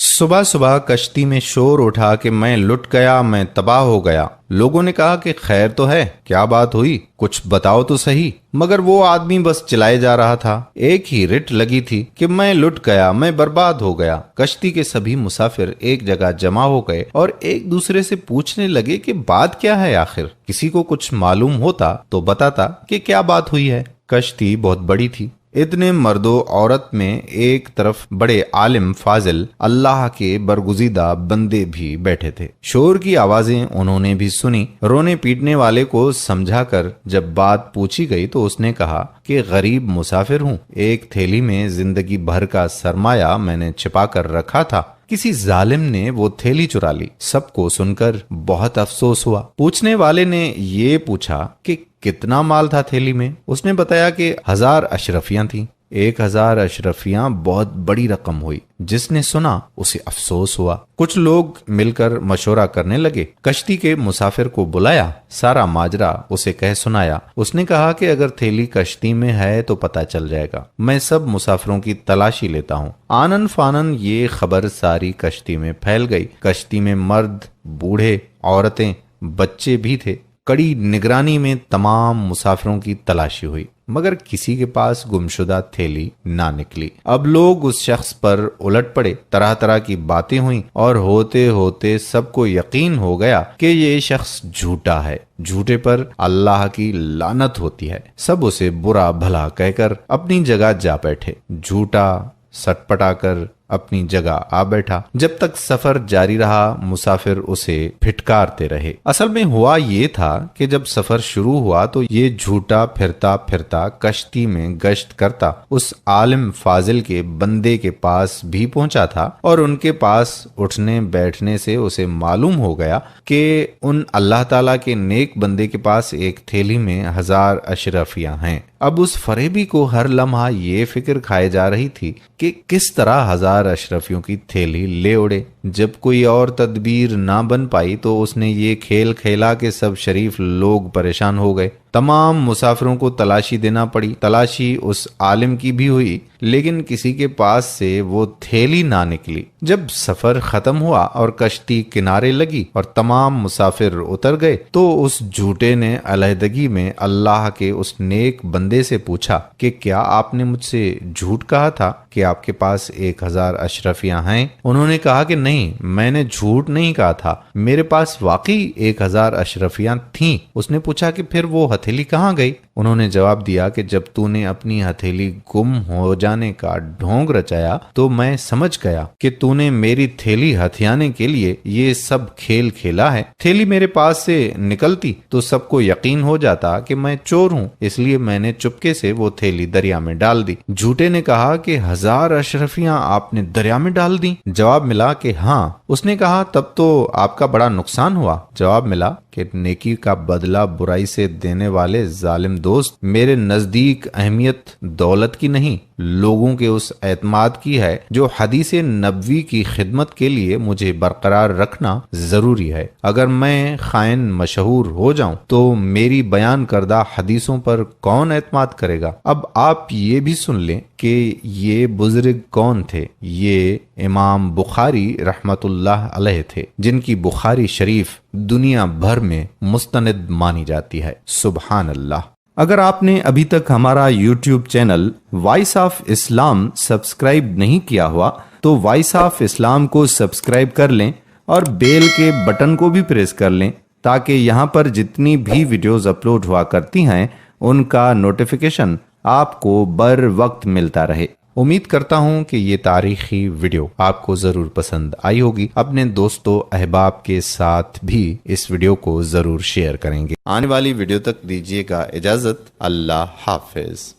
صبح صبح کشتی میں شور اٹھا کہ میں لٹ گیا، میں تباہ ہو گیا۔ لوگوں نے کہا کہ خیر تو ہے، کیا بات ہوئی، کچھ بتاؤ تو صحیح۔ مگر وہ آدمی بس چلائے جا رہا تھا، ایک ہی رٹ لگی تھی کہ میں لٹ گیا، میں برباد ہو گیا۔ کشتی کے سبھی مسافر ایک جگہ جمع ہو گئے اور ایک دوسرے سے پوچھنے لگے کہ بات کیا ہے آخر۔ کسی کو کچھ معلوم ہوتا تو بتاتا کہ کیا بات ہوئی ہے۔ کشتی بہت بڑی تھی، اتنے مرد و عورت میں ایک طرف بڑے عالم فاضل اللہ کے برگزیدہ بندے بھی بیٹھے تھے۔ شور کی آوازیں انہوں نے بھی سنی۔ رونے پیٹنے والے کو سمجھا کر جب بات پوچھی گئی تو اس نے کہا کہ غریب مسافر ہوں، ایک تھیلی میں زندگی بھر کا سرمایہ میں نے چھپا کر رکھا تھا، کسی ظالم نے وہ تھیلی چرا لی۔ سب کو سن کر بہت افسوس ہوا۔ پوچھنے والے نے یہ پوچھا کہ کتنا مال تھا تھیلی میں؟ اس نے بتایا کہ 1000 اشرفیاں تھیں۔ 1000 اشرفیاں بہت بڑی رقم ہوئی۔ جس نے سنا اسے افسوس ہوا۔ کچھ لوگ مل کر مشورہ کرنے لگے، کشتی کے مسافر کو بلایا، سارا ماجرا اسے کہہ سنایا۔ اس نے کہا کہ اگر تھیلی کشتی میں ہے تو پتہ چل جائے گا، میں سب مسافروں کی تلاشی لیتا ہوں۔ آنن فانن یہ خبر ساری کشتی میں پھیل گئی۔ کشتی میں مرد، بوڑھے، عورتیں، بچے بھی تھے۔ کڑی نگرانی میں تمام مسافروں کی تلاشی ہوئی، مگر کسی کے پاس گمشدہ تھیلی نہ نکلی۔ اب لوگ اس شخص پر الٹ پڑے، طرح طرح کی باتیں ہوئیں اور ہوتے ہوتے سب کو یقین ہو گیا کہ یہ شخص جھوٹا ہے، جھوٹے پر اللہ کی لعنت ہوتی ہے۔ سب اسے برا بھلا کہہ کر اپنی جگہ جا بیٹھے۔ جھوٹا سٹ پٹا کر اپنی جگہ آ بیٹھا۔ جب تک سفر جاری رہا مسافر اسے پھٹکارتے رہے۔ اصل میں ہوا یہ تھا کہ جب سفر شروع ہوا تو یہ جھوٹا پھرتا پھرتا کشتی میں گشت کرتا اس عالم فاضل کے بندے کے پاس بھی پہنچا تھا، اور ان کے پاس اٹھنے بیٹھنے سے اسے معلوم ہو گیا کہ ان اللہ تعالیٰ کے نیک بندے کے پاس ایک تھیلی میں 1000 اشرفیاں ہیں۔ اب اس فریبی کو ہر لمحہ یہ فکر کھائے جا رہی تھی کہ کس طرح 1000 اشرفیوں کی تھیلی لے اڑے۔ جب کوئی اور تدبیر نہ بن پائی تو اس نے یہ کھیل کھیلا کہ سب شریف لوگ پریشان ہو گئے۔ تمام مسافروں کو تلاشی دینا پڑی۔ تلاشی اس عالم کی بھی ہوئی، لیکن کسی کے پاس سے وہ تھیلی نہ نکلی۔ جب سفر ختم ہوا اور کشتی کنارے لگی اور تمام مسافر اتر گئے تو اس جھوٹے نے علیحدگی میں اللہ کے اس نیک بندے سے پوچھا کہ کیا آپ نے مجھ سے جھوٹ کہا تھا کہ آپ کے پاس 1000 اشرفیاں ہیں؟ انہوں نے کہا کہ نہیں، میں نے جھوٹ نہیں کہا تھا، میرے پاس واقعی 1000 اشرفیاں تھیں۔ اس نے پوچھا کہ پھر وہ ہتھیلی کہاں گئی؟ انہوں نے جواب دیا کہ جب تو نے اپنی ہتھیلی گم ہو جانے کا ڈھونگ رچایا تو میں سمجھ گیا کہ تو نے میری تھیلی ہتھیانے کے لیے یہ سب کھیل کھیلا ہے۔ تھیلی میرے پاس سے نکلتی تو سب کو یقین ہو جاتا کہ میں چور ہوں، اس لیے میں نے چپکے سے وہ تھیلی دریا میں ڈال دی۔ جھوٹے نے کہا کہ 1000 اشرفیاں آپ نے دریا میں ڈال دی؟ جواب ملا کہ ہاں۔ اس نے کہا تب تو آپ کا بڑا نقصان ہوا۔ جواب ملا کہ نیکی کا بدلہ برائی سے دینے والے ظالم دوست، میرے نزدیک اہمیت دولت کی نہیں، لوگوں کے اس اعتماد کی ہے جو حدیث نبوی کی خدمت کے لیے مجھے برقرار رکھنا ضروری ہے۔ اگر میں خائن مشہور ہو جاؤں تو میری بیان کردہ حدیثوں پر کون اعتماد کرے گا؟ اب آپ یہ بھی سن لیں کہ یہ بزرگ کون تھے۔ یہ امام بخاری رحمت اللہ علیہ تھے، جن کی بخاری شریف دنیا بھر میں مستند مانی جاتی ہے۔ سبحان اللہ۔ اگر آپ نے ابھی تک ہمارا YouTube channel Voice of Islam subscribe نہیں کیا ہوا تو وائس آف اسلام کو سبسکرائب کر لیں اور بیل کے بٹن کو بھی پریس کر لیں تاکہ یہاں پر جتنی بھی ویڈیوز اپلوڈ ہوا کرتی ہیں ان کا نوٹیفیکیشن آپ کو بر وقت ملتا رہے۔ امید کرتا ہوں کہ یہ تاریخی ویڈیو آپ کو ضرور پسند آئی ہوگی۔ اپنے دوستوں احباب کے ساتھ بھی اس ویڈیو کو ضرور شیئر کریں گے۔ آنے والی ویڈیو تک دیجیے گا اجازت۔ اللہ حافظ۔